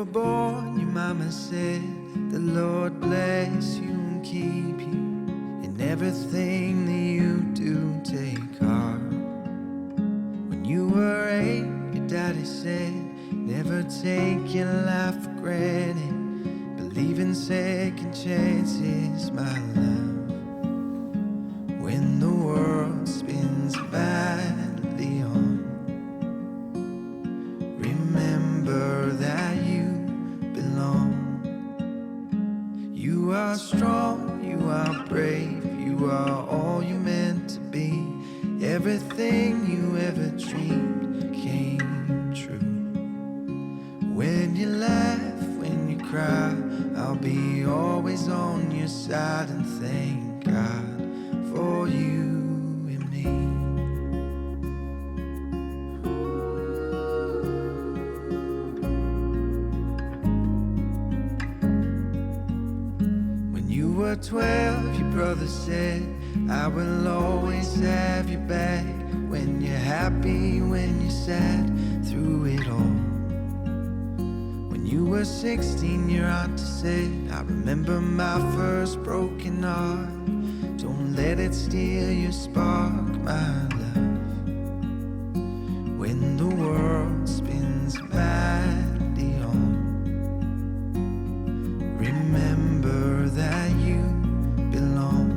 born, your mama said, the Lord bless you and keep you. In everything that you do, take heart. When you were 8, your daddy said, never take your life for granted. Believe in second chances, my love. When the world spins madly on, remember that you belong. You are strong, you are brave, you are all you're meant to be. Everything you ever dreamed came true. When you laugh, when you cry, I'll be always on your side, and thank God for you and me. When you were 12, your brother said, I will always have your back. When you're happy, when you're sad, through it all. When you were 16, your auntie said, I remember my first broken heart. Don't let it steal your spark, my love. When the world spins madly on, remember that you belong.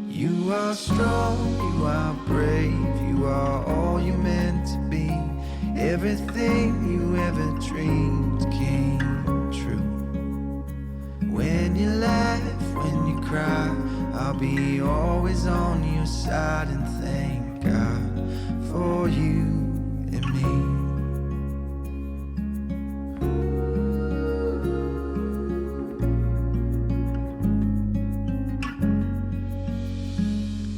You are strong, you are brave, you are all you're meant to be. Everything you ever dreamed came true. When you laugh, when you cry, I'll be always on your side, and thank God for you and me.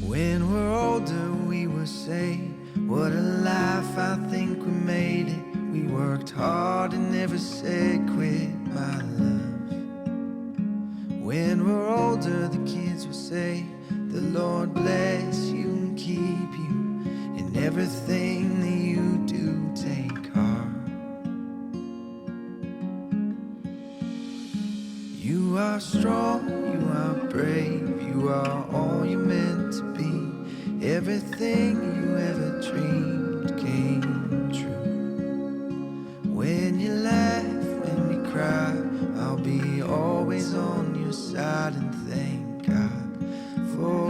When we're older, we will say, what a life, I think we made it. We worked hard and never said quit, my love. When we're older, the kids will say, the Lord bless you and keep you. In everything that you do, take heart. You are strong, you are brave, you are all you're meant to be. Everything you ever dreamed came true. When you laugh, when you cry, I'll be always on your side, and thank God for